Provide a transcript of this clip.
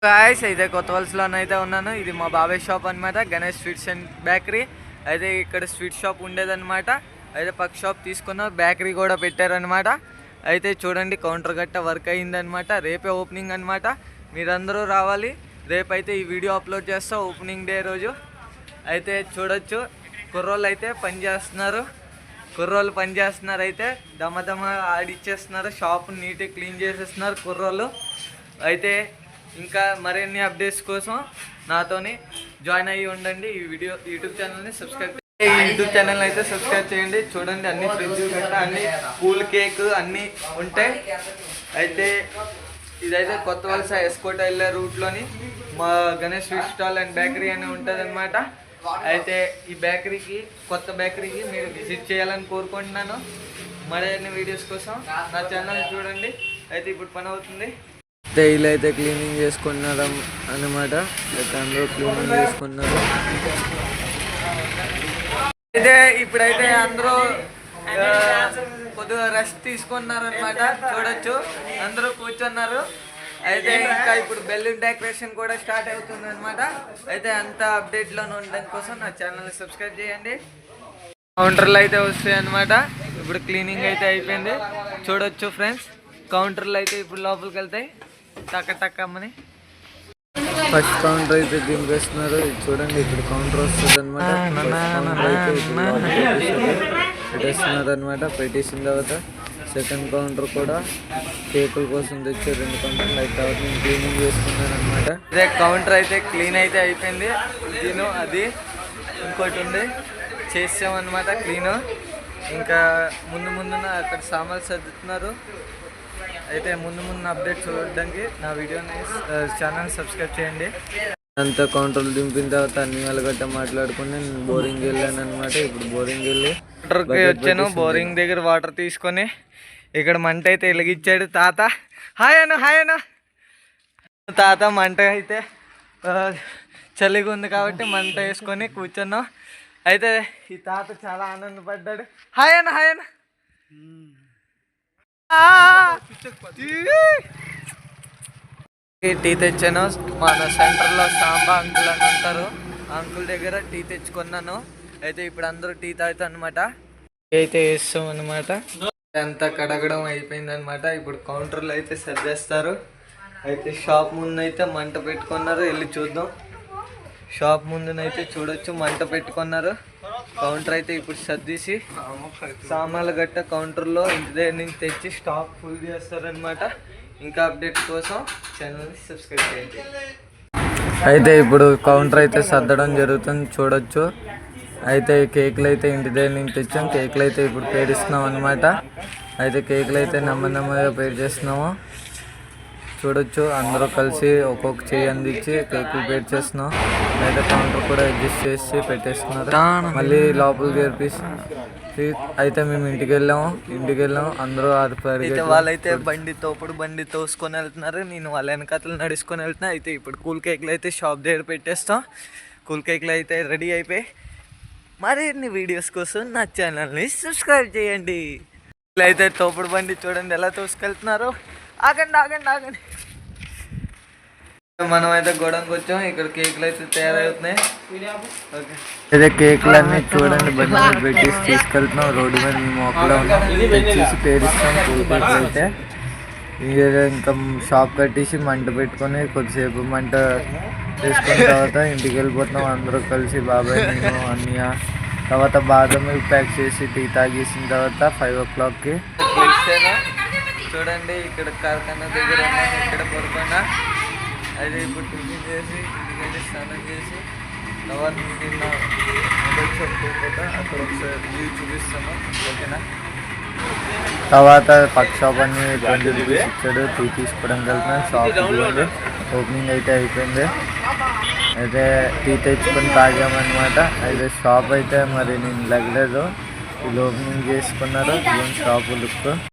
Guys అయితే కొత్త వలసలోనైతే ఉన్నాను. ఇది మా బాబాయ్ షాప్ అనమాట, గణేష్ స్వీట్స్ అండ్ బేకరీ. అయితే ఇక్కడ స్వీట్ షాప్ ఉండేదన్నమాట. అయితే పక్క షాప్ తీసుకున్న బేకరీ కూడా పెట్టారనమాట. అయితే చూడండి కౌంటర్ గట్ట వర్క్ అయ్యిందనమాట. రేపే ఓపెనింగ్ అనమాట. మీరందరూ రావాలి. రేపైతే ఈ వీడియో అప్లోడ్ చేస్తా ఓపెనింగ్ డే రోజు. అయితే చూడొచ్చు కుర్రోళ్ళు అయితే పనిచేస్తున్నారు. అయితే దమ ఆడిచ్చేస్తున్నారు. షాప్ నీట్గా క్లీన్ చేసేస్తున్నారు కుర్రోళ్ళు. అయితే ఇంకా మరిన్ని అప్డేట్స్ కోసం నాతోని జాయిన్ అయ్యి ఉండండి. ఈ యూట్యూబ్ ఛానల్ని సబ్స్క్రైబ్ అయితే సబ్స్క్రైబ్ చేయండి. చూడండి అన్ని ఫ్రిడ్జ్ గట్రా అన్ని కూల్ కేక్ అన్నీ ఉంటాయి. అయితే ఇదైతే కొత్త వలస ఎస్కోట వెళ్ళే రూట్లోని మా Ganesh sweet stall and bakery అని ఉంటుంది అనమాట. అయితే ఈ కొత్త బేకరీకి మీరు విజిట్ చేయాలని కోరుకుంటున్నాను. మరిన్ని వీడియోస్ కోసం నా ఛానల్ చూడండి. అయితే ఇప్పుడు పని అవుతుంది. వీళ్ళు అయితే క్లీనింగ్ చేసుకున్నారు అన్నమాట. అయితే అందరూ క్లీనింగ్ చేసుకున్నారు. అయితే ఇప్పుడైతే అందరూ కొద్దిగా రెస్ట్ తీసుకున్నారు అనమాట. చూడొచ్చు అందరూ కూర్చున్నారు. అయితే ఇంకా ఇప్పుడు బెలూన్ డెకరేషన్ కూడా స్టార్ట్ అవుతుంది అనమాట. అయితే అంత అప్డేట్లో ఉండడం కోసం నా ఛానల్ని సబ్స్క్రైబ్ చేయండి. కౌంటర్లు అయితే వస్తాయి అనమాట. ఇప్పుడు క్లీనింగ్ అయితే అయిపోయింది. చూడొచ్చు ఫ్రెండ్స్ కౌంటర్లు అయితే ఇప్పుడు లోపలికి వెళ్తాయి టక్కమని. ఫస్ట్ కౌంటర్ అయితే దింపేస్తున్నారు. చూడండి ఇప్పుడు కౌంటర్ వస్తుంది అనమాట. పెట్టేస్తున్నారు అనమాట. పెట్టేసిన తర్వాత సెకండ్ కౌంటర్ కూడా కేకుల కోసం తెచ్చారు. 2 కౌంటర్లు అయితే తర్వాత నేను క్లీనింగ్ చేసుకున్నాను అనమాట. అదే కౌంటర్ అయితే క్లీన్ అయితే అయిపోయింది. అది ఇంకోటి ఉంది చేసామన్నమాట క్లీన్. ఇంకా ముందున అక్కడ సామాన్లు సర్దుతున్నారు. అయితే ముందు అప్డేట్ చూడడానికి నా వీడియోని ఛానల్ సబ్స్క్రైబ్ చేయండి. అంతా కౌంటర్లు దింపిన తర్వాత అన్ని వాళ్ళగట్ట మాట్లాడుకుని నేను బోరింగ్ వెళ్ళాను అనమాట. ఇప్పుడు బోరింగ్ వెళ్ళి వాటర్కి వచ్చాను. బోరింగ్ దగ్గర వాటర్ తీసుకొని ఇక్కడ మంట అయితే వెలిగించాడు తాత. హాయ్ అన్న తాత. మంట అయితే చలిగా ఉంది కాబట్టి మంట వేసుకొని కూర్చున్నాం. అయితే ఈ తాత చాలా ఆనందపడ్డాడు. హాయ్ అన్న టీ తెచ్చాను. మన సెంటర్లో సాంబా అంకుల్ అని ఉంటారు. అంకుల్ దగ్గర టీ తెచ్చుకున్నాను. అయితే ఇప్పుడు అందరూ టీ తాగుతాం అనమాట. అయితే వేస్తాం అనమాట. అంతా కడగడం అయిపోయింది అనమాట. ఇప్పుడు కౌంటర్లు అయితే సర్దేస్తారు. అయితే షాప్ ముందు అయితే మంట పెట్టుకున్నారు. వెళ్ళి చూద్దాం. షాప్ ముందునైతే చూడొచ్చు మంట పెట్టుకున్నారు. కౌంటర్ అయితే ఇప్పుడు సర్దీసి సామాన్లు గట్ట కౌంటర్లో ఇంటి దగ్గర నుంచి తెచ్చి స్టాక్ ఫుల్ చేస్తారనమాట. ఇంకా అప్డేట్ కోసం ఛానల్ని సబ్స్క్రైబ్ చేయండి. అయితే ఇప్పుడు కౌంటర్ అయితే సర్దడం జరుగుతుంది. చూడొచ్చు. అయితే కేకులు అయితే ఇంటి దగ్గర నుంచి తెచ్చాం. కేకులు అయితే ఇప్పుడు పేరుస్తున్నాం అనమాట. అయితే కేకులు అయితే నెమ్మదిగా పేరు చేస్తున్నాము. చూడొచ్చు అందరూ కలిసి ఒక్కొక్క చేయి అందించి కేకులు పేరు చేస్తున్నాం. అయితే కౌంటర్ కూడా అడ్జస్ట్ చేసి పెట్టేస్తున్నారు. మళ్ళీ లోపలికి చేర్పిసి అయితే మేము ఇంటికి వెళ్ళాము. అందరూ అయితే వాళ్ళైతే తోపుడు బండి తోసుకొని వెళ్తున్నారు. నేను వాళ్ళ వెనకాతలు నడుచుకొని వెళ్తున్నా. అయితే ఇప్పుడు కూల్ కేకులు అయితే షాప్ దగ్గర పెట్టేస్తాం. కూల్ కేకులు అయితే రెడీ అయిపోయి మరిన్ని వీడియోస్ కోసం నా ఛానల్ని సబ్స్క్రైబ్ చేయండి. అయితే తోపుడు బండి చూడండి ఎలా తోసుకెళ్తున్నారు. ఆగండి. మనం అయితే గోడంకి వచ్చాం. ఇక్కడ కేకులు అయితే తయారవుతున్నాయి. ఓకే అయితే కేకులు అన్నీ చూడండి బండి మీద పెట్టేసి తీసుకెళ్తున్నాం. రోడ్డు మీద మేము అక్కడ ఉన్నాం. తెచ్చేసి పేరుస్తాం కూల్ కేకులు అయితే. ఇంకా షాప్ కట్టేసి మంట పెట్టుకొని కొద్దిసేపు మంట వేసుకున్న తర్వాత ఇంటికి వెళ్ళిపోతున్నాం. అందరూ కలిసి బాబాయ్ నేను అన్నయ్య. తర్వాత బాదం మిల్క్ ప్యాక్ చేసి టీ తాగేసిన తర్వాత 5 o'clockకి చూడండి ఇక్కడ కార్ఖానా దగ్గర ఉన్నాను. ఇక్కడ పడుకున్నా. అయితే ఇప్పుడు టిఫిన్ చేసి ఇంటికి స్నానం చేసి తర్వాత నిన్న మొబైల్ షాప్ పోతే అక్కడ ఒకసారి వ్యూ చూపిస్తాను. ఓకేనా. తర్వాత పక్క షాప్ అన్ని 20 rupees ఇచ్చాడు. టీ తీసుకోవడానికి వెళ్తున్నాను. షాప్ ఉంది. ఓపెనింగ్ అయితే అయిపోయింది. అయితే టీ తెచ్చుకొని తాగామన్నమాట. అయితే షాప్ అయితే మరి నేను లెగలేదు. వీళ్ళు ఓపెనింగ్ చేసుకున్నారు. Shop look